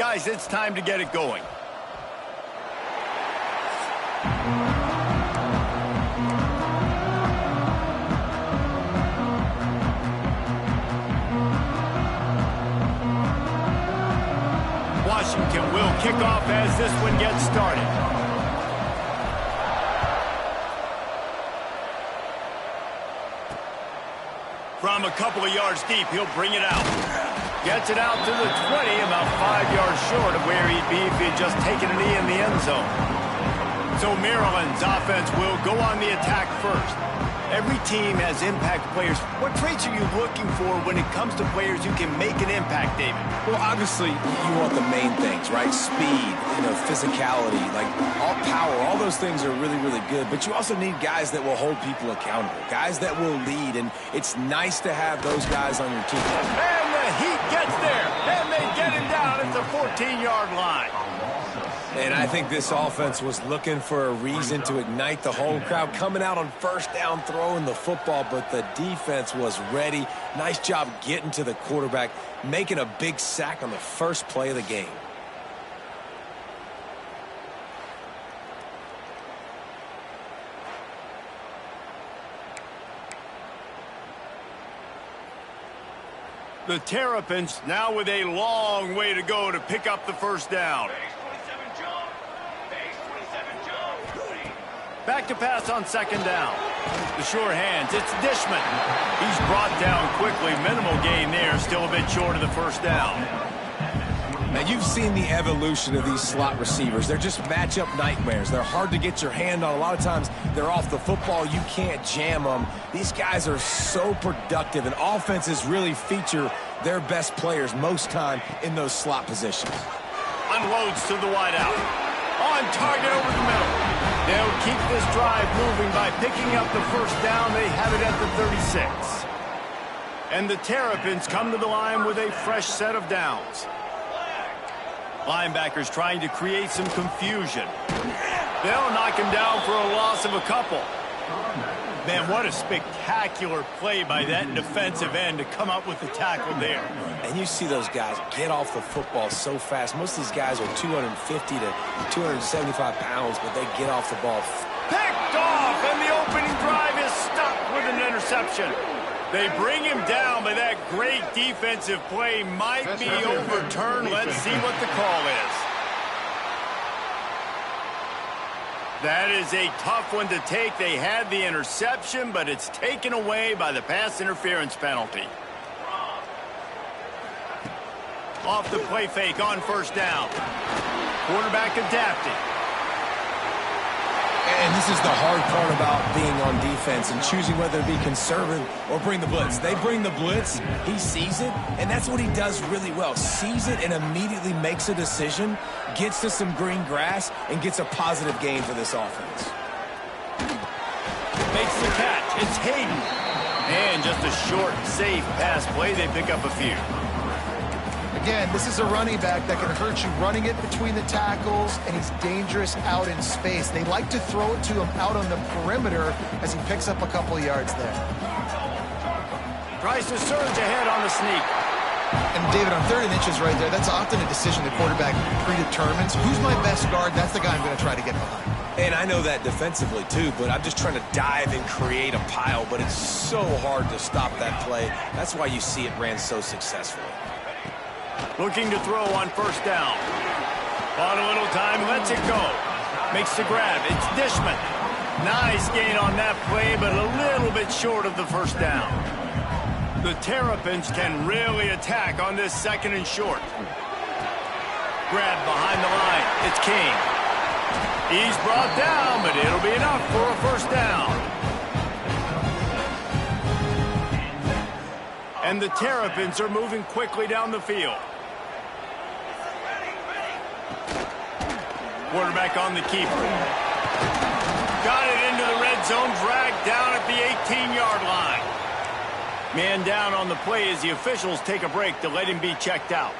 Guys, it's time to get it going. Washington will kick off as this one gets started. From a couple of yards deep, he'll bring it out. Gets it out to the 20, about 5 yards short of where he'd be if he had just taken a knee in the end zone. So Maryland's offense will go on the attack first. Every team has impact players. What traits are you looking for when it comes to players who can make an impact, David? Well, obviously, you want the main things, right? Speed, physicality, like all power, all those things are really, really good. But you also need guys that will hold people accountable, guys that will lead, and it's nice to have those guys on your team. And the Heat gets there, and they get him down at the 14-yard line. And I think this offense was looking for a reason to ignite the home crowd, coming out on first down, throwing the football, but the defense was ready. Nice job getting to the quarterback, making a big sack on the first play of the game. The Terrapins now with a long way to go to pick up the first down. Back to pass on second down. The sure hands, it's Dishman. He's brought down quickly. Minimal gain there, still a bit short of the first down. Now, you've seen the evolution of these slot receivers. They're just matchup nightmares. They're hard to get your hand on. A lot of times, they're off the football. You can't jam them. These guys are so productive, and offenses really feature their best players most time in those slot positions. Unloads to the wideout. On target over the middle. They'll keep this drive moving by picking up the first down. They have it at the 36. And the Terrapins come to the line with a fresh set of downs. Linebackers trying to create some confusion. They'll knock him down for a loss of a couple. Man, what a spectacular play by that defensive end to come up with the tackle there. And you see those guys get off the football so fast. Most of these guys are 250 to 275 pounds, but they get off the ball. Picked off, and the opening drive is stopped with an interception. They bring him down, but that great defensive play might be overturned. Let's see what the call is. That is a tough one to take. They had the interception, but it's taken away by the pass interference penalty. Off the play fake on first down. Quarterback adapting. And this is the hard part about being on defense and choosing whether to be conservative or bring the blitz. They bring the blitz, he sees it, and that's what he does really well. Sees it and immediately makes a decision, gets to some green grass, and gets a positive gain for this offense. Makes the catch. It's Hayden. And just a short, safe pass play. They pick up a few. Again, this is a running back that can hurt you running it between the tackles, and he's dangerous out in space. They like to throw it to him out on the perimeter as he picks up a couple of yards there. Tries to surge ahead on the sneak. And David, on 3rd and inches right there, that's often a decision the quarterback predetermines. Who's my best guard? That's the guy I'm going to try to get behind. And I know that defensively, too, but I'm just trying to dive and create a pile, but it's so hard to stop that play. That's why you see it ran so successfully. Looking to throw on first down. On a little time, lets it go. Makes the grab. It's Dishman. Nice gain on that play, but a little bit short of the first down. The Terrapins can really attack on this 2nd and short. Grab behind the line. It's King. He's brought down, but it'll be enough for a first down. And the Terrapins are moving quickly down the field. Quarterback on the keeper. Got it into the red zone, dragged down at the 18-yard line. Man down on the play as the officials take a break to let him be checked out.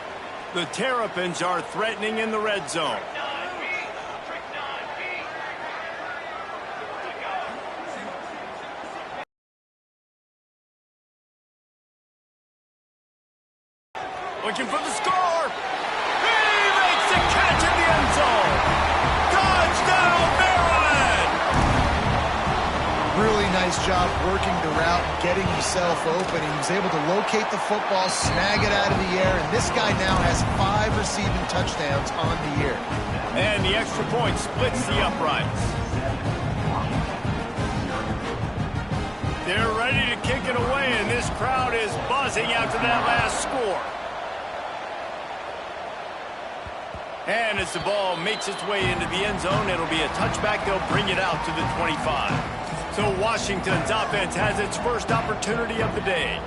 The Terrapins are threatening in the red zone. Looking for the score. He nice job working the route and getting himself open. He was able to locate the football, snag it out of the air, and this guy now has 5 receiving touchdowns on the year. And the extra point splits the uprights. They're ready to kick it away, and this crowd is buzzing after that last score. And as the ball makes its way into the end zone, it'll be a touchback. They'll bring it out to the 25. So Washington's offense has its first opportunity of the day.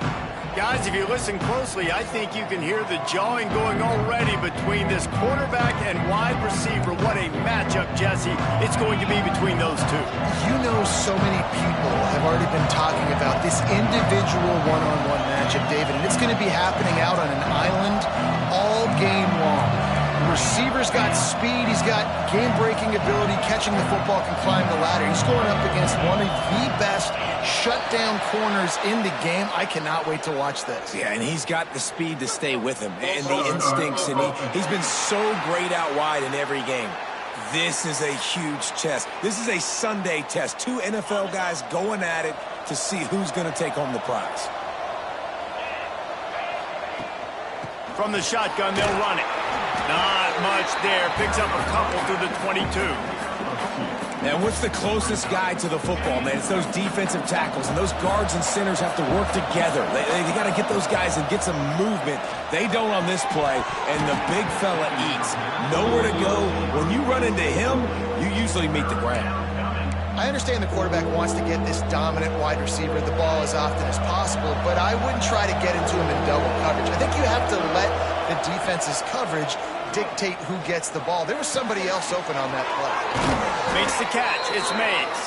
Guys, if you listen closely, I think you can hear the jawing going already between this quarterback and wide receiver. What a matchup, Jesse, it's going to be between those two. You know, so many people have already been talking about this individual one-on-one matchup, David, and it's going to be happening out on an island all game long. The receiver's got speed, he's got game-breaking ability, catching the football, can climb the ladder. He's going up against one of the best shutdown corners in the game. I cannot wait to watch this. Yeah, and he's got the speed to stay with him and the instincts, and he's been so great out wide in every game. This is a huge test. This is a Sunday test. 2 NFL guys going at it to see who's going to take home the prize. From the shotgun, they'll run it. Not much there. Picks up a couple through the 22. And what's the closest guy to the football, man? It's those defensive tackles, and those guards and centers have to work together. They got to get those guys and get some movement. They don't on this play, and the big fella eats. Nowhere to go. When you run into him, you usually meet the ground. I understand the quarterback wants to get this dominant wide receiver the ball as often as possible, but I wouldn't try to get into him in double coverage. I think you have to let the defense's coverage dictate who gets the ball. There was somebody else open on that play. Makes the catch. It's Mays.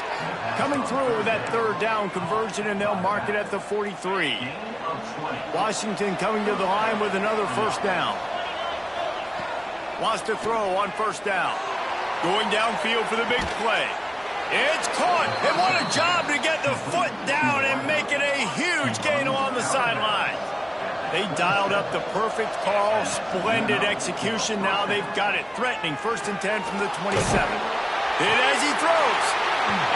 Coming through with that third down conversion, and they'll mark it at the 43. Washington coming to the line with another first down. Wants to throw on first down. Going downfield for the big play. It's caught, and what a job to get the foot down and make it a huge gain along the sideline. They dialed up the perfect call, splendid execution. Now they've got it threatening. 1st and 10 from the 27. Hit as he throws,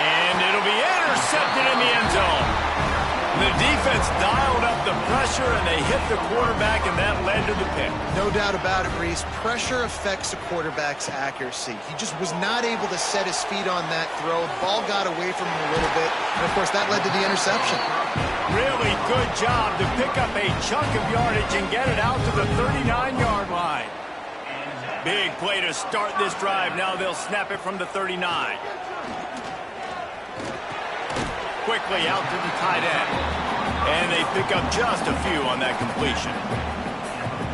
and it'll be intercepted in the end zone. The defense dialed up the pressure, and they hit the quarterback, and that led to the pick. No doubt about it, Reese. Pressure affects a quarterback's accuracy. He just was not able to set his feet on that throw. The ball got away from him a little bit, and, of course, that led to the interception. Really good job to pick up a chunk of yardage and get it out to the 39-yard line. Big play to start this drive. Now they'll snap it from the 39. Quickly out to the tight end. And they pick up just a few on that completion.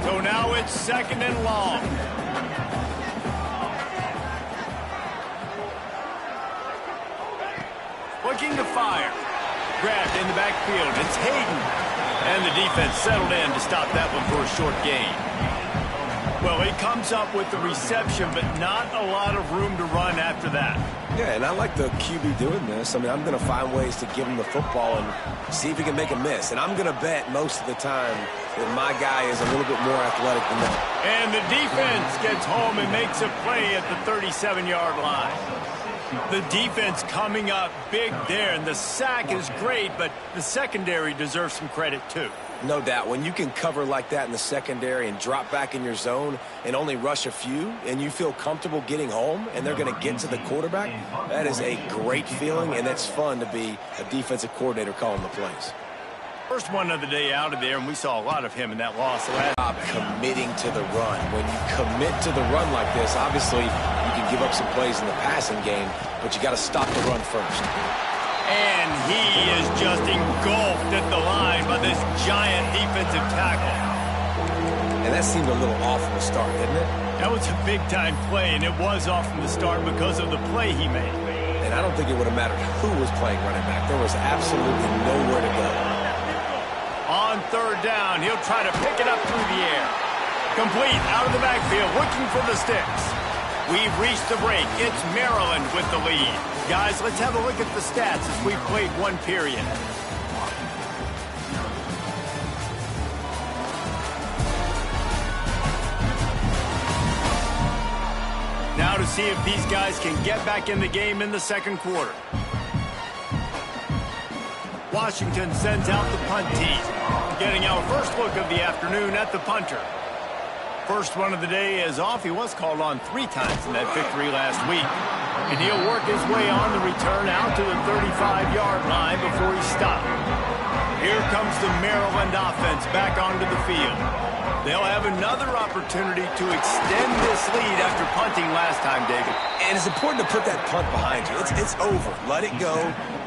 So now it's 2nd and long. Looking to fire. Grabbed in the backfield. It's Hayden. And the defense settled in to stop that one for a short gain. Well, he comes up with the reception, but not a lot of room to run after that. Yeah, and I like the QB doing this. I mean, I'm going to find ways to give him the football and see if he can make a miss. And I'm going to bet most of the time that my guy is a little bit more athletic than that. And the defense gets home and makes a play at the 37-yard line. The defense coming up big there, and the sack is great, but the secondary deserves some credit too. No doubt. When you can cover like that in the secondary and drop back in your zone and only rush a few, and you feel comfortable getting home and they're going to get to the quarterback, that is a great feeling, and it's fun to be a defensive coordinator calling the plays. First one of the day out of there, and we saw a lot of him in that loss last. Committing to the run. When you commit to the run like this, obviously you can give up some plays in the passing game, but you got to stop the run first. And he is just engulfed at the line by this giant defensive tackle. And that seemed a little off from the start, didn't it? That was a big-time play, and it was off from the start because of the play he made. And I don't think it would have mattered who was playing running back. There was absolutely nowhere to go. On 3rd down, he'll try to pick it up through the air. Complete out of the backfield, looking for the sticks. We've reached the break. It's Maryland with the lead. Guys, let's have a look at the stats as we've played one period. Now to see if these guys can get back in the game in the 2nd quarter. Washington sends out the punt team. Getting our first look of the afternoon at the punter. First one of the day is off. He was called on 3 times in that victory last week. And he'll work his way on the return out to the 35-yard line before he's stopped. Here comes the Maryland offense back onto the field. They'll have another opportunity to extend this lead after punting last time, David. And it's important to put that punt behind you. It's over. Let it go.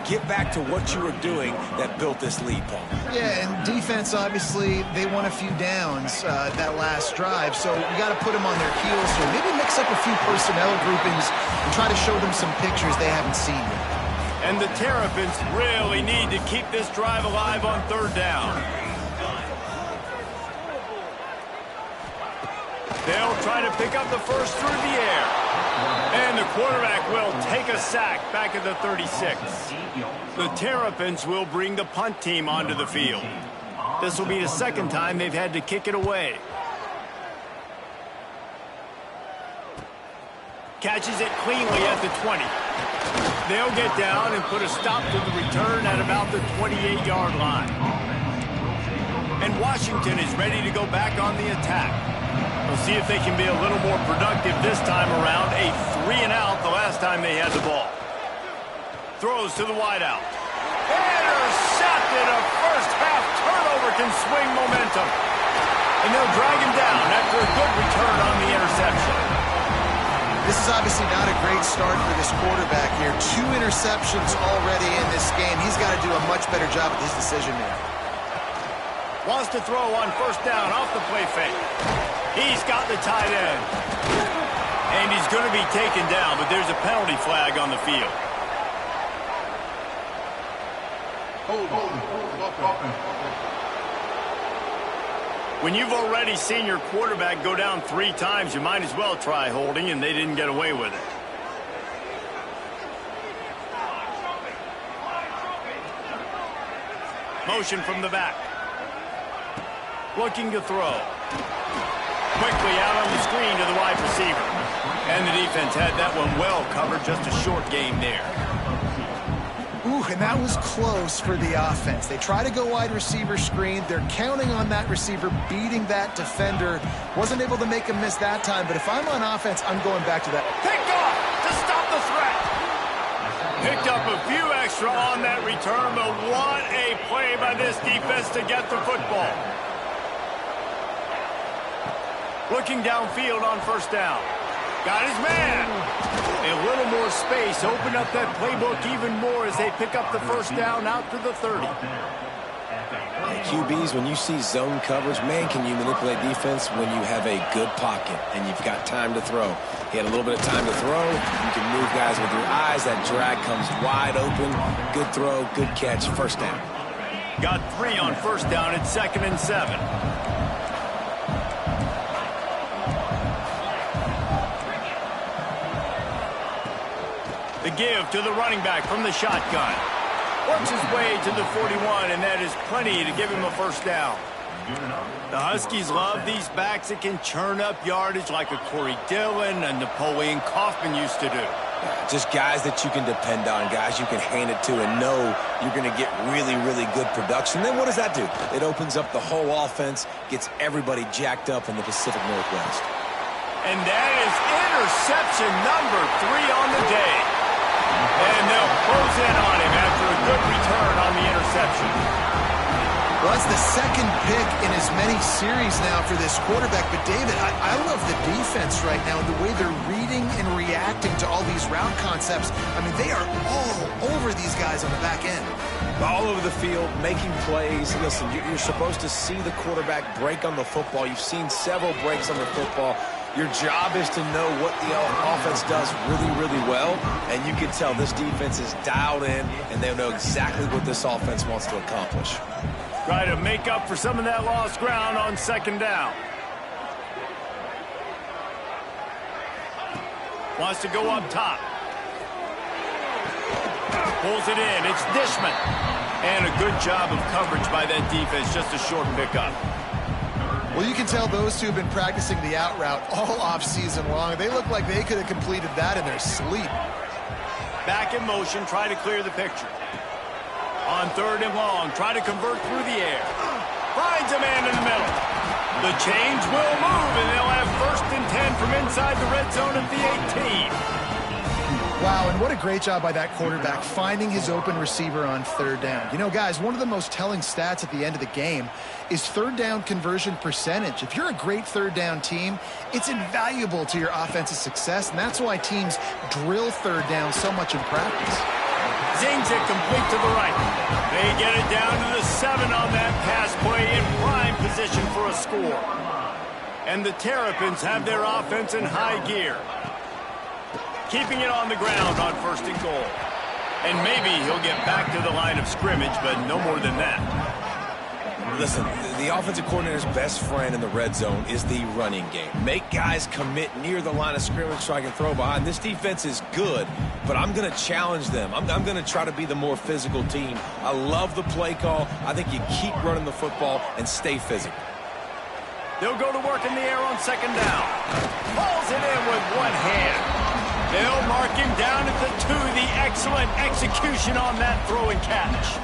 Get back to what you were doing that built this lead, Paul. Yeah, and defense, obviously, they won a few downs that last drive, so you got to put them on their heels here. Maybe mix up a few personnel groupings and try to show them some pictures they haven't seen yet. And the Terrapins really need to keep this drive alive on 3rd down. They'll try to pick up the first through the air. And the quarterback will take a sack back at the 36. The Terrapins will bring the punt team onto the field. This will be the 2nd time they've had to kick it away. Catches it cleanly at the 20. They'll get down and put a stop to the return at about the 28-yard line. And Washington is ready to go back on the attack. We'll see if they can be a little more productive this time around. A 3-and-out the last time they had the ball. Throws to the wideout. Intercepted. A first-half turnover can swing momentum. And they'll drag him down after a good return on the interception. This is obviously not a great start for this quarterback here. 2 interceptions already in this game. He's got to do a much better job with his decision-making. Wants to throw on 1st down off the play fake. He's got the tight end. And he's going to be taken down, but there's a penalty flag on the field. When you've already seen your quarterback go down 3 times, you might as well try holding, and they didn't get away with it. Motion from the back. Looking to throw. Quickly out on the screen to the wide receiver. And the defense had that one well covered. Just a short game there. Ooh, and that was close for the offense. They try to go wide receiver screen. They're counting on that receiver beating that defender. Wasn't able to make him miss that time, but if I'm on offense, I'm going back to that. Picked off to stop the threat. Picked up a few extra on that return, but what a play by this defense to get the football. Looking downfield on 1st down. Got his man. A little more space. Open up that playbook even more as they pick up the 1st down out to the 30. Hey, QBs, when you see zone coverage, man, can you manipulate defense when you have a good pocket and you've got time to throw. He had a little bit of time to throw. You can move guys with your eyes. That drag comes wide open. Good throw, good catch, 1st down. Got 3 on 1st down at 2nd and 7. The give to the running back from the shotgun. Works his way to the 41, and that is plenty to give him a 1st down. The Huskies love these backs that can churn up yardage like a Corey Dillon and Napoleon Kaufman used to do. Just guys that you can depend on, guys you can hand it to and know you're going to get really, really good production. Then what does that do? It opens up the whole offense, gets everybody jacked up in the Pacific Northwest. And that is interception number 3 on the day. And they'll close in on him after a good return on the interception. Well, that's the 2nd pick in as many series now for this quarterback. But, David, I love the defense right now, the way they're reading and reacting to all these route concepts. I mean, they are all over these guys on the back end. All over the field, making plays. Listen, you're supposed to see the quarterback break on the football. You've seen several breaks on the football. Your job is to know what the offense does really, really well, and you can tell this defense is dialed in, and they know exactly what this offense wants to accomplish. Try to make up for some of that lost ground on 2nd down. Wants to go up top. Pulls it in. It's Dishman. And a good job of coverage by that defense. Just a short pickup. Well, you can tell those two have been practicing the out route all off-season long. They look like they could have completed that in their sleep. Back in motion, try to clear the picture. On 3rd and long, try to convert through the air. Finds a man in the middle. The chains will move, and they'll have 1st and 10 from inside the red zone at the 18. Wow, and what a great job by that quarterback finding his open receiver on 3rd down. You know, guys, one of the most telling stats at the end of the game is 3rd down conversion percentage. If you're a great 3rd down team, it's invaluable to your offensive success, and that's why teams drill 3rd down so much in practice. Zings it complete to the right. They get it down to the 7 on that pass play in prime position for a score. And the Terrapins have their offense in high gear. Keeping it on the ground on 1st and goal. And maybe he'll get back to the line of scrimmage, but no more than that. Listen, the offensive coordinator's best friend in the red zone is the running game. Make guys commit near the line of scrimmage so I can throw behind. This defense is good, but I'm going to challenge them. I'm going to try to be the more physical team. I love the play call. I think you keep running the football and stay physical. They'll go to work in the air on 2nd down. Pulls it in with one hand. They'll mark him down at the 2. The excellent execution on that throw and catch.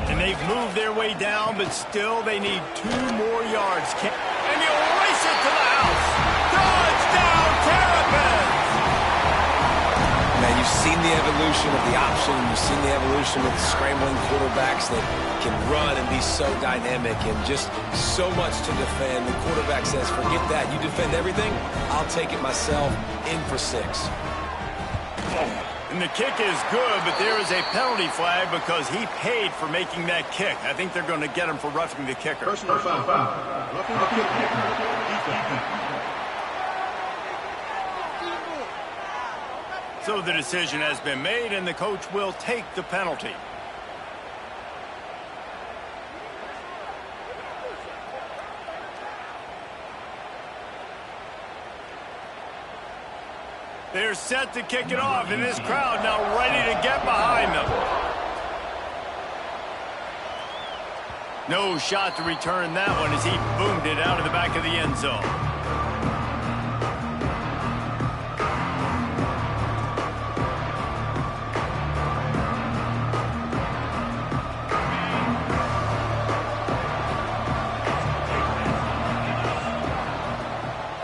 And they've moved their way down, but still they need 2 more yards. And he'll race it to the house. Touchdown, Terrapins! Man, you've seen the evolution of the option. You've seen the evolution of the scrambling quarterbacks that can run and be so dynamic and just so much to defend. The quarterback says, forget that. You defend everything, I'll take it myself. In for 6. And the kick is good, but there is a penalty flag because he paid for making that kick. I think they're going to get him for roughing the kicker. Personal foul. Roughing the kicker. So the decision has been made, and the coach will take the penalty. They're set to kick it off, and this crowd now ready to get behind them. No shot to return that one as he boomed it out of the back of the end zone.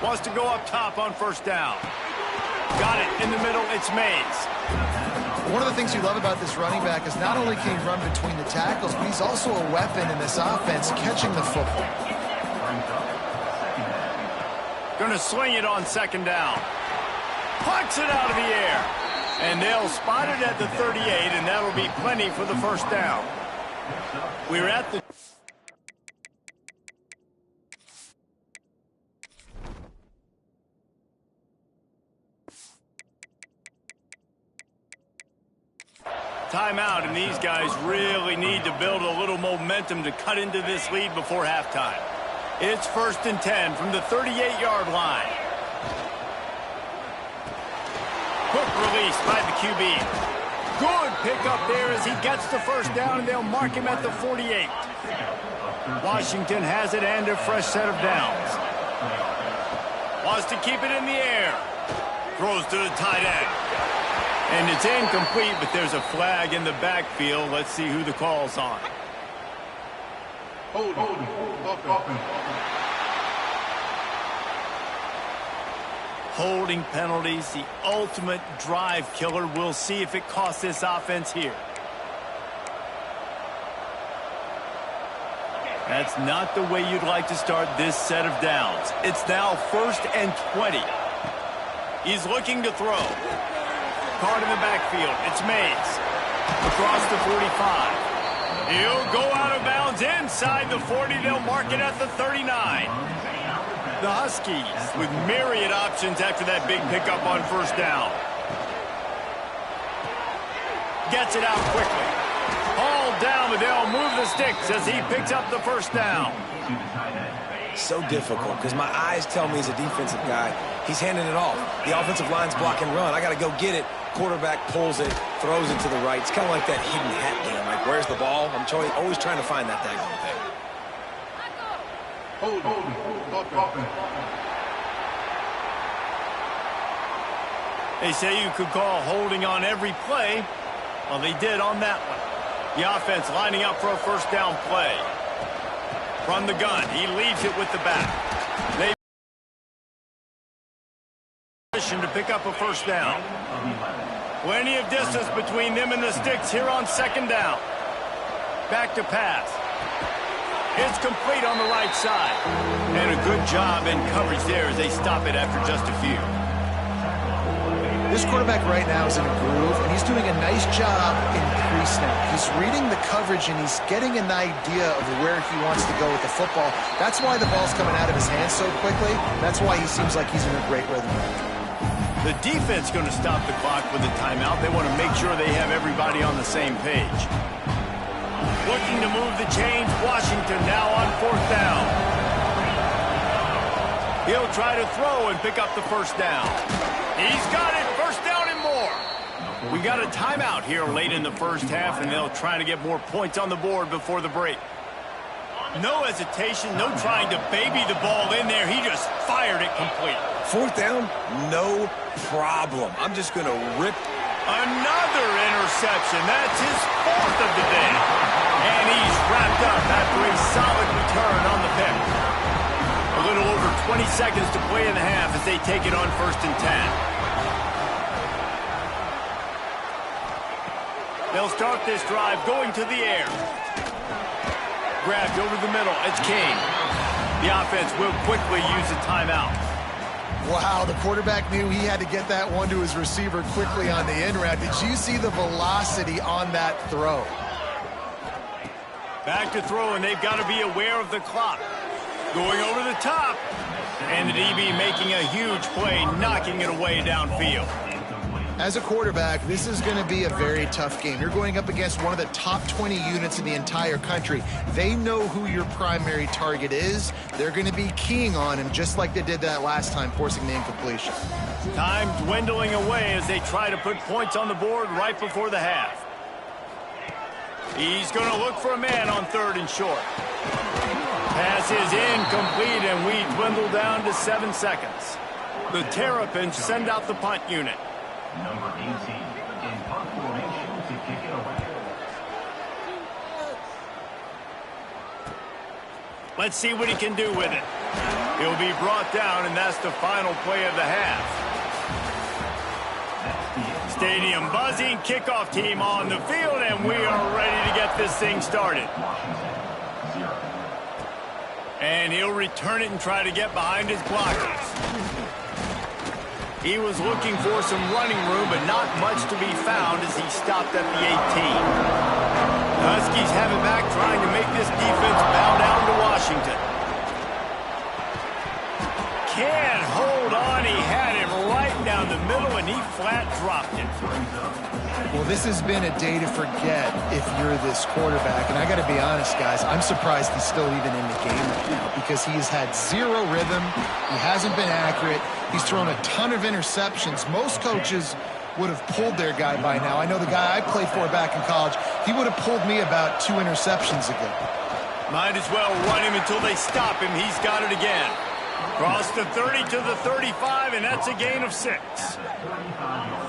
Wants to go up top on 1st down. Got it in the middle. It's Mays. One of the things you love about this running back is not only can he run between the tackles, but he's also a weapon in this offense catching the football. Going to sling it on 2nd down. Punts it out of the air. And they'll spot it at the 38, and that'll be plenty for the 1st down. We're at the... timeout, and these guys really need to build a little momentum to cut into this lead before halftime. It's 1st and 10 from the 38-yard line. Quick release by the QB. Good pickup there as he gets the 1st down, and they'll mark him at the 48. Washington has it and a fresh set of downs. Wants to keep it in the air. Throws to the tight end. And it's incomplete, but there's a flag in the backfield. Let's see who the call's on. Holding penalties, the ultimate drive killer. We'll see if it costs this offense here. That's not the way you'd like to start this set of downs. It's now 1st and 20. He's looking to throw. Card in the backfield. It's Mays. Across the 45. He'll go out of bounds inside the 40. They'll mark it at the 39. The Huskies with myriad options after that big pickup on 1st down. Gets it out quickly. Hauled down, but they'll move the sticks as he picks up the 1st down. So difficult because my eyes tell me he's a defensive guy. He's handing it off. The offensive line's block and run. I got to go get it. Quarterback pulls it, throws it to the right. It's kind of like that hidden hat game. Like, where's the ball? I'm always trying to find that daggone thing. They say you could call holding on every play. Well, they did on that one. The offense lining up for a first down play. From the gun, he leaves it with the back. They to pick up a first down. Plenty of distance between them and the sticks here on second down. Back to pass. It's complete on the right side. And a good job in coverage there as they stop it after just a few. This quarterback right now is in a groove, and he's doing a nice job in pre-snap. He's reading the coverage, and he's getting an idea of where he wants to go with the football. That's why the ball's coming out of his hands so quickly. That's why he seems like he's in a great rhythm. The defense going to stop the clock with a timeout. They want to make sure they have everybody on the same page. Looking to move the chains. Washington now on fourth down. He'll try to throw and pick up the first down. He's got it. First down and more. We got a timeout here late in the first half, and they'll try to get more points on the board before the break. No hesitation, no trying to baby the ball in there. He just fired it complete. Fourth down, no problem. I'm just going to rip. Another interception. That's his fourth of the day. And he's wrapped up after a solid return on the pick. A little over 20 seconds to play in the half as they take it on 1st and 10. They'll start this drive going to the air. Grabbed over the middle. It's King. The offense will quickly use a timeout. Wow, the quarterback knew he had to get that one to his receiver quickly on the in route. Did you see the velocity on that throw? Back to throw, and they've got to be aware of the clock. Going over the top. And the DB making a huge play, knocking it away downfield. As a quarterback, this is going to be a very tough game. You're going up against one of the top 20 units in the entire country. They know who your primary target is. They're going to be keying on him just like they did that last time, forcing the incompletion. Time dwindling away as they try to put points on the board right before the half. He's going to look for a man on 3rd and short. Pass is incomplete, and we dwindle down to 7 seconds. The Terrapins send out the punt unit. Number 18 in punt formation to kick it away. Let's see what he can do with it. He'll be brought down, and that's the final play of the half. Stadium buzzing, kickoff team on the field, and we are ready to get this thing started. And he'll return it and try to get behind his blockers. He was looking for some running room, but not much to be found as he stopped at the 18. The Huskies have it back, trying to make this defense bow down to Washington. Can't hold on. He had it right down the middle, and he flat dropped it. Well, this has been a day to forget if you're this quarterback. And I got to be honest, guys, I'm surprised he's still even in the game right now because he has had zero rhythm. He hasn't been accurate. He's thrown a ton of interceptions. Most coaches would have pulled their guy by now. I know the guy I played for back in college, he would have pulled me about 2 interceptions ago. Might as well run him until they stop him. He's got it again. Cross the 30 to the 35, and that's a gain of 6.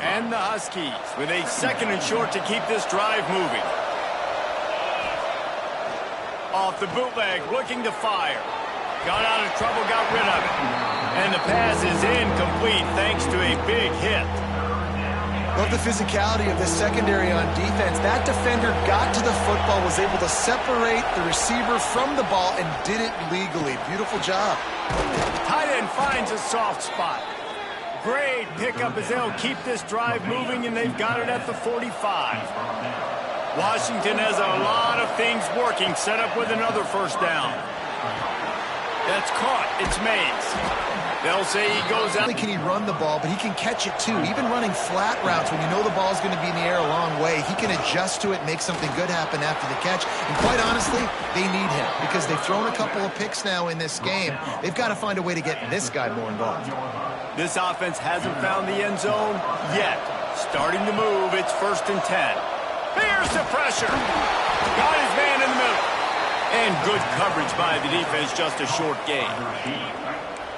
And the Huskies with a 2nd and short to keep this drive moving. Off the bootleg, looking to fire. Got out of trouble, got rid of it. And the pass is incomplete thanks to a big hit. Love the physicality of the secondary on defense. That defender got to the football, was able to separate the receiver from the ball, and did it legally. Beautiful job. Tight end finds a soft spot. Great pickup as they'll keep this drive moving, and they've got it at the 45. Washington has a lot of things working, set up with another first down. That's caught. It's Mays. They'll say he goes out. Not only can he run the ball, but he can catch it too. Even running flat routes when you know the ball's going to be in the air a long way, he can adjust to it, make something good happen after the catch. And quite honestly, they need him because they've thrown a couple of picks now in this game. They've got to find a way to get this guy more involved. This offense hasn't found the end zone yet. Starting to move. It's 1st and 10. Here's the pressure. Got his man in the middle. And good coverage by the defense, just a short gain.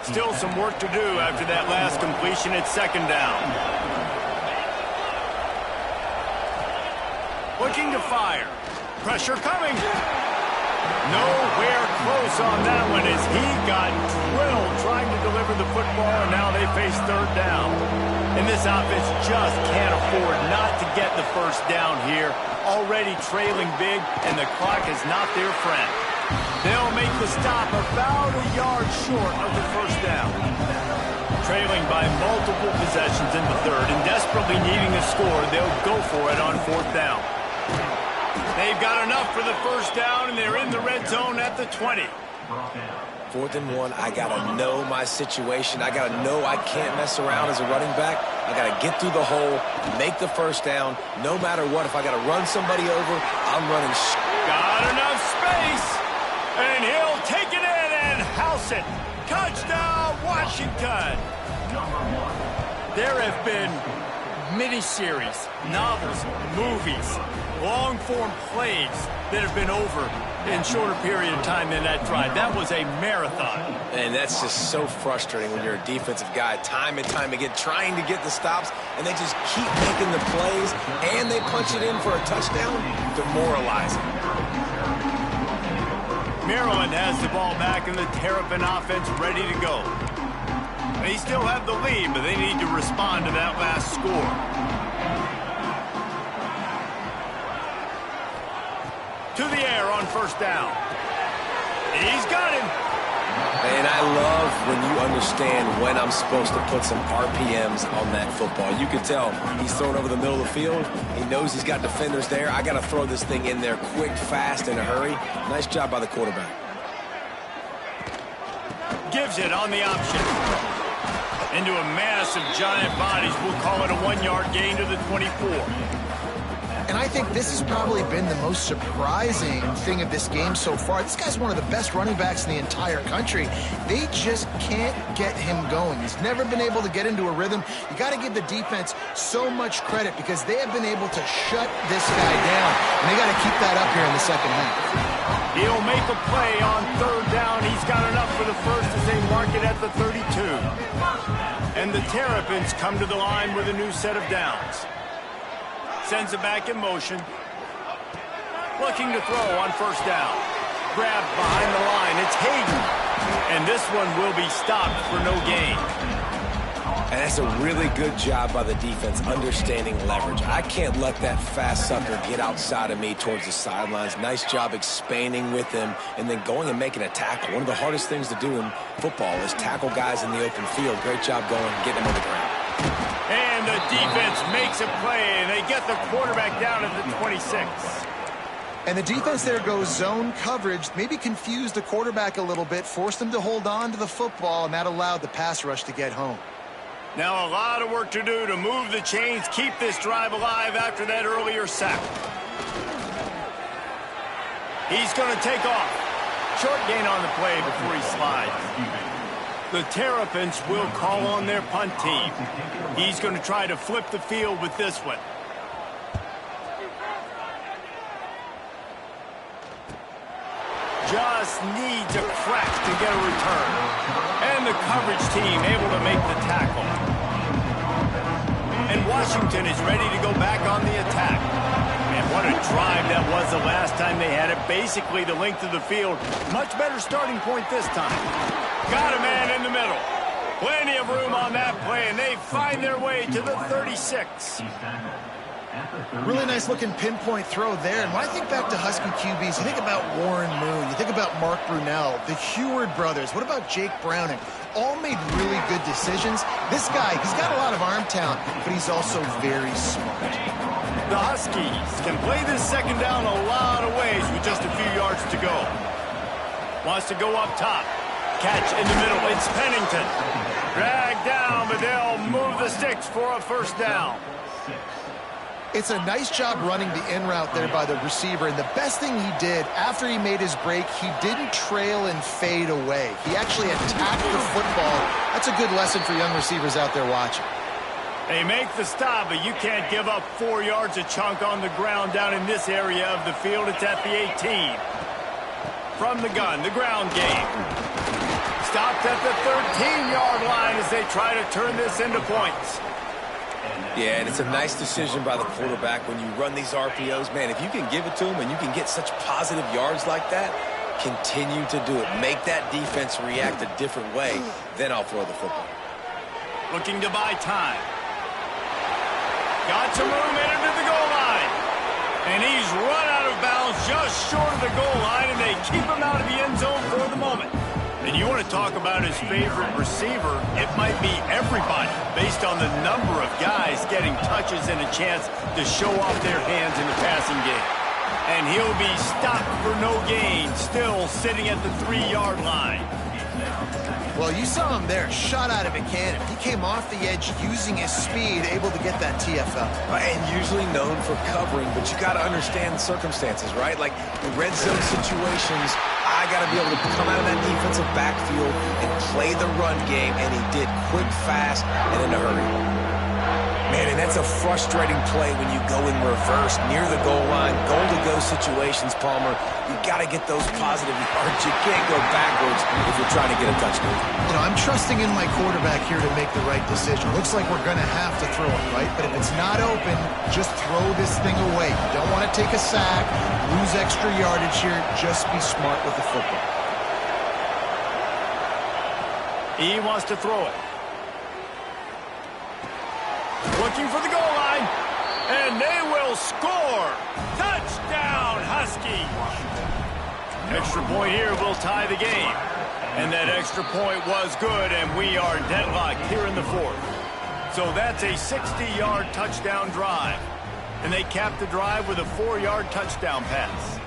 Still some work to do after that last completion at 2nd down. Looking to fire. Pressure coming. Nowhere close on that one as he got drilled trying to deliver the football, and now they face third down. And this offense just can't afford not to get the first down here. Already trailing big, and the clock is not their friend. They'll make the stop about a yard short of the first down. Trailing by multiple possessions in the third and desperately needing a score, they'll go for it on fourth down. They've got enough for the first down, and they're in the red zone at the 20. 4th and 1, I got to know my situation. I got to know I can't mess around as a running back. I got to get through the hole, make the first down. No matter what, if I got to run somebody over, I'm running. Got enough space, and he'll take it in and house it. Touchdown, Washington. There have been miniseries, novels, movies, long-form plays that have been over in shorter period of time than that drive. That was a marathon. And that's just so frustrating when you're a defensive guy, time and time again, trying to get the stops, and they just keep making the plays, and they punch it in for a touchdown. Demoralizing. Maryland has the ball back, and the Terrapin offense ready to go. They still have the lead, but they need to respond to that last score. To the air on first down. He's got him. And I love when you understand when I'm supposed to put some RPMs on that football. You can tell he's throwing over the middle of the field. He knows he's got defenders there. I got to throw this thing in there quick, fast, in a hurry. Nice job by the quarterback. Gives it on the option. Into a mass of giant bodies. We'll call it a 1-yard gain to the 24. And I think this has probably been the most surprising thing of this game so far. This guy's one of the best running backs in the entire country. They just can't get him going. He's never been able to get into a rhythm. You got to give the defense so much credit because they have been able to shut this guy down. And they got to keep that up here in the second half. He'll make a play on third down. He's got enough for the first as they mark it at the 32. And the Terrapins come to the line with a new set of downs. Sends it back in motion. Looking to throw on first down. Grabbed behind the line. It's Hayden. And this one will be stopped for no gain. And that's a really good job by the defense, understanding leverage. I can't let that fast sucker get outside of me towards the sidelines. Nice job expanding with him and then going and making a tackle. One of the hardest things to do in football is tackle guys in the open field. Great job going and getting them on the ground. And the defense makes a play, and they get the quarterback down at the 26. And the defense there goes zone coverage, maybe confused the quarterback a little bit, forced him to hold on to the football, and that allowed the pass rush to get home. Now a lot of work to do to move the chains, keep this drive alive after that earlier sack. He's going to take off. Short gain on the play before he slides. The Terrapins will call on their punt team. He's going to try to flip the field with this one. Just needs a crack to get a return. And the coverage team able to make the tackle. And Washington is ready to go back on the attack. And what a drive that was the last time they had it. Basically the length of the field. Much better starting point this time. Got a man in the middle. Plenty of room on that play, and they find their way to the 36. Really nice looking pinpoint throw there. And when I think back to Husky QBs, you think about Warren Moon, you think about Mark Brunell, the Heward brothers, what about Jake Browning? All made really good decisions. This guy, he's got a lot of arm talent, but he's also very smart. The Huskies can play this second down a lot of ways with just a few yards to go. Wants to go up top. Catch in the middle. It's Pennington. Dragged down, but they'll move the sticks for a first down. It's a nice job running the in route there by the receiver. And the best thing he did after he made his break, he didn't trail and fade away. He actually attacked the football. That's a good lesson for young receivers out there watching. They make the stop, but you can't give up 4 yards a chunk on the ground down in this area of the field. It's at the 18. From the gun, the ground game. Stopped at the 13-yard line as they try to turn this into points. Yeah, and it's a nice decision by the quarterback when you run these RPOs. Man, if you can give it to him and you can get such positive yards like that, continue to do it. Make that defense react a different way, then I'll throw the football. Looking to buy time. Got some room in into the goal line. And he's run out of bounds just short of the goal line, and they keep him out of the end zone for the moment. And you want to talk about his favorite receiver, it might be everybody, based on the number of guys getting touches and a chance to show off their hands in the passing game. And he'll be stopped for no gain, still sitting at the 3-yard line. Well, you saw him there, shot out of a cannon. He came off the edge using his speed, able to get that TFL. And usually known for covering, but you got to understand the circumstances, right? Like in red zone situations, I got to be able to come out of that defensive backfield and play the run game, and he did quick, fast, and in a hurry. Man, and that's a frustrating play when you go in reverse near the goal line, goal-to-go situations, Palmer. You got to get those positive yards. You can't go backwards if you're trying to get a touchdown. You know, I'm trusting in my quarterback here to make the right decision. Looks like we're going to have to throw it, right? But if it's not open, just throw this thing away. You don't want to take a sack, lose extra yardage here. Just be smart with the football. He wants to throw it. Looking for the goal line, and they will score. Touchdown, Husky. Extra point here will tie the game. And that extra point was good, and we are deadlocked here in the fourth. So that's a 60-yard touchdown drive. And they cap the drive with a 4-yard touchdown pass.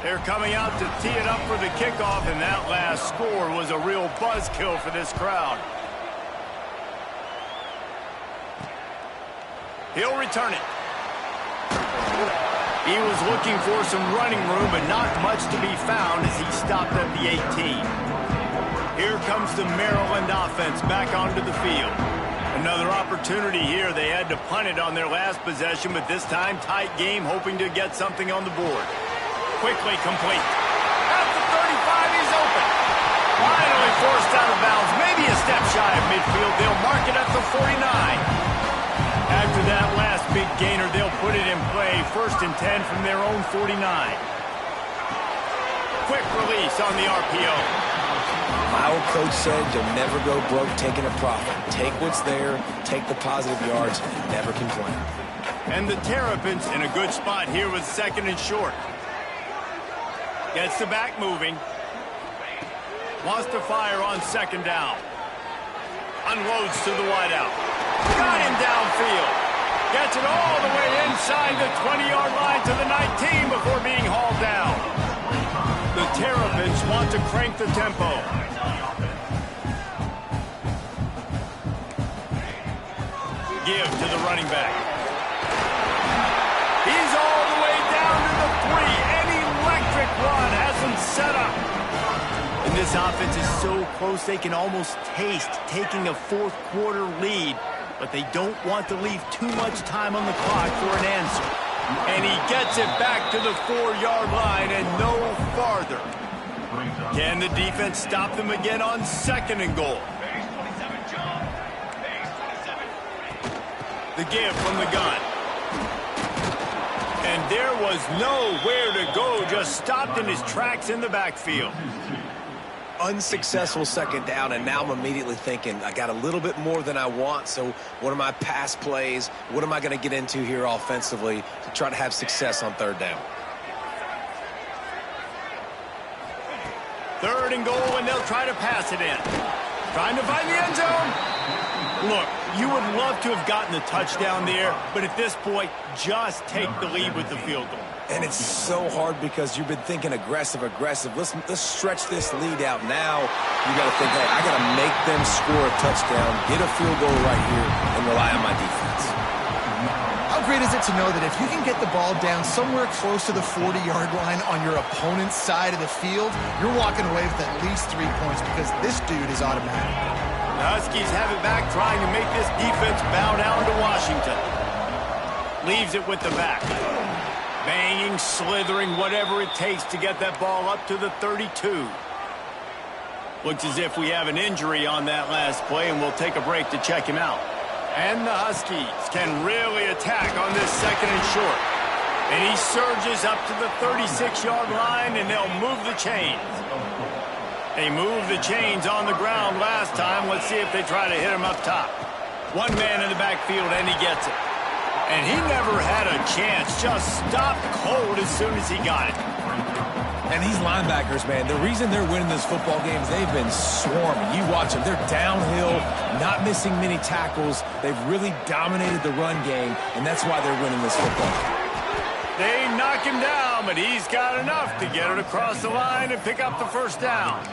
They're coming out to tee it up for the kickoff, and that last score was a real buzzkill for this crowd. He'll return it. He was looking for some running room, but not much to be found as he stopped at the 18. Here comes the Maryland offense back onto the field. Another opportunity here. They had to punt it on their last possession, but this time tight game, hoping to get something on the board. Quickly complete. At the 35, he's open. Finally forced out of bounds. Maybe a step shy of midfield. They'll mark it at the 49. After that last big gainer, they'll put it in play. 1st and 10 from their own 49. Quick release on the RPO. My old coach said you'll never go broke taking a profit. Take what's there, take the positive yards, and never complain. And the Terrapins in a good spot here with 2nd and short. Gets the back moving. Wants to fire on 2nd down. Unloads to the wideout. Got him downfield. Gets it all the way inside the 20-yard line to the 19 before being hauled down. The Terrapins want to crank the tempo. Give to the running back. He's all the way down to the 3. Run has them set up. And this offense is so close they can almost taste taking a 4th quarter lead, but they don't want to leave too much time on the clock for an answer. And he gets it back to the 4-yard line and no farther. Can the defense stop them again on 2nd and goal? The give from the gun. And there was nowhere to go, just stopped in his tracks in the backfield. Unsuccessful 2nd down, and now I'm immediately thinking, I got a little bit more than I want, so what are my pass plays? What am I going to get into here offensively to try to have success on 3rd down? 3rd and goal, and they'll try to pass it in. Trying to find the end zone. Look, you would love to have gotten the touchdown there, but at this point, just take the lead with the field goal. And it's so hard because you've been thinking aggressive. Let's stretch this lead out now. You got to think, hey, I got to make them score a touchdown, get a field goal right here, and rely on my defense. How great is it to know that if you can get the ball down somewhere close to the 40-yard line on your opponent's side of the field, you're walking away with at least 3 points because this dude is automatic. The Huskies have it back, trying to make this defense bow down to Washington. Leaves it with the back. Banging, slithering, whatever it takes to get that ball up to the 32. Looks as if we have an injury on that last play, and we'll take a break to check him out. And the Huskies can really attack on this second and short. And he surges up to the 36-yard line, and they'll move the chains. They moved the chains on the ground last time. Let's see if they try to hit him up top. One man in the backfield, and he gets it. And he never had a chance. Just stopped cold as soon as he got it. And these linebackers, man, the reason they're winning this football game is they've been swarming. You watch them. They're downhill, not missing many tackles. They've really dominated the run game, and that's why they're winning this football game. They knock him down, but he's got enough to get it across the line and pick up the first down.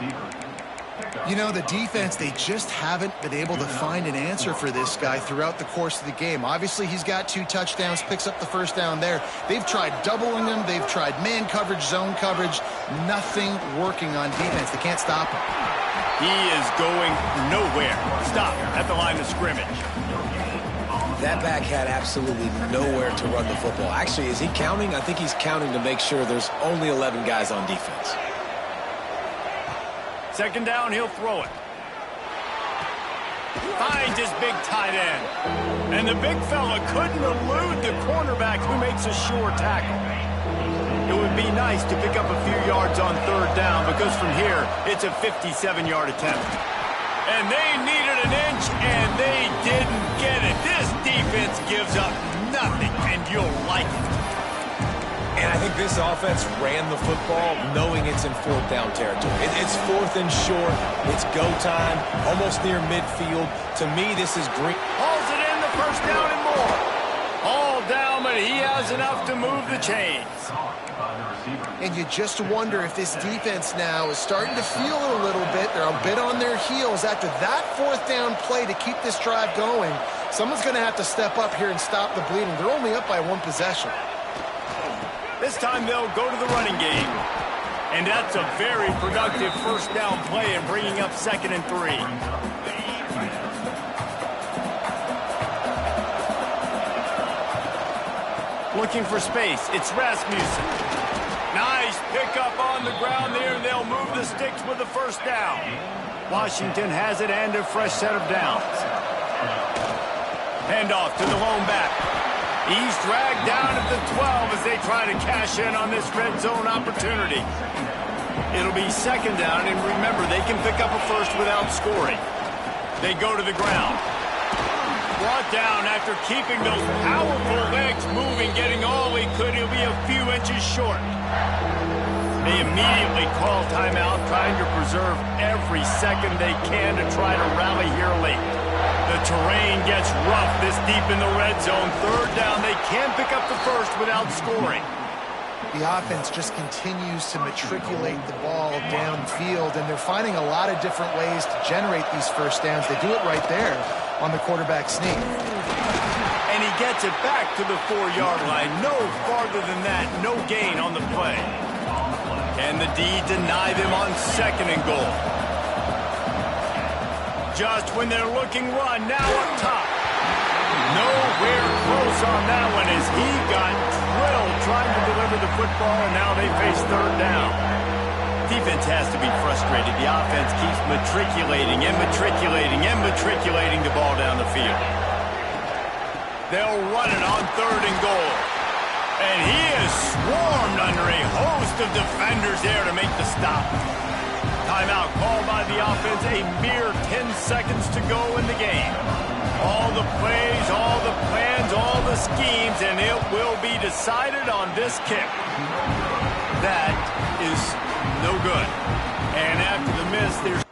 You know, the defense, they just haven't been able to find an answer for this guy throughout the course of the game. Obviously, he's got 2 touchdowns, picks up the first down there. They've tried doubling him. They've tried man coverage, zone coverage. Nothing working on defense. They can't stop him. He is going nowhere. Stop at the line of scrimmage. That back had absolutely nowhere to run the football. Actually, is he counting? I think he's counting to make sure there's only 11 guys on defense. Second down, he'll throw it. Finds his big tight end. And the big fella couldn't elude the cornerback who makes a sure tackle. It would be nice to pick up a few yards on third down because from here, it's a 57-yard attempt. And they needed an inch, and they didn't get it. This defense gives up nothing, and you'll like it. And I think this offense ran the football knowing it's in 4th down territory. It's 4th and short. It's go time, almost near midfield. To me, this is green. Hauls it in, the first down and more. All down, but he has enough to move the chains. And you just wonder if this defense now is starting to feel it a little bit. They're a bit on their heels after that 4th down play to keep this drive going. Someone's going to have to step up here and stop the bleeding. They're only up by 1 possession. This time they'll go to the running game. And that's a very productive first down play and bringing up 2nd and 3. Looking for space. It's Rasmussen. Nice pickup on the ground there. They'll move the sticks with the first down. Washington has it and a fresh set of downs. Handoff to the lone back. He's dragged down at the 12 as they try to cash in on this red zone opportunity. It'll be 2nd down, and remember, they can pick up a first without scoring. They go to the ground. Brought down after keeping those powerful legs moving, getting all he could. He'll be a few inches short. They immediately call timeout, trying to preserve every second they can to try to rally here late. The terrain gets rough this deep in the red zone. 3rd down, they can pick up the first without scoring. The offense just continues to matriculate the ball downfield, and they're finding a lot of different ways to generate these first downs. They do it right there on the quarterback sneak. And he gets it back to the 4-yard line. No farther than that, no gain on the play. And the D deny them on 2nd and goal. Just when they're looking run, now up top. Nowhere close on that one as he got drilled trying to deliver the football, and now they face 3rd down. Defense has to be frustrated. The offense keeps matriculating and matriculating and matriculating the ball down the field. They'll run it on 3rd and goal. And he is swarmed under a host of defenders there to make the stop. Timeout called by the offense, a mere 10 seconds to go in the game. All the plays, all the plans, all the schemes, and it will be decided on this kick. That is no good. And after the miss, there's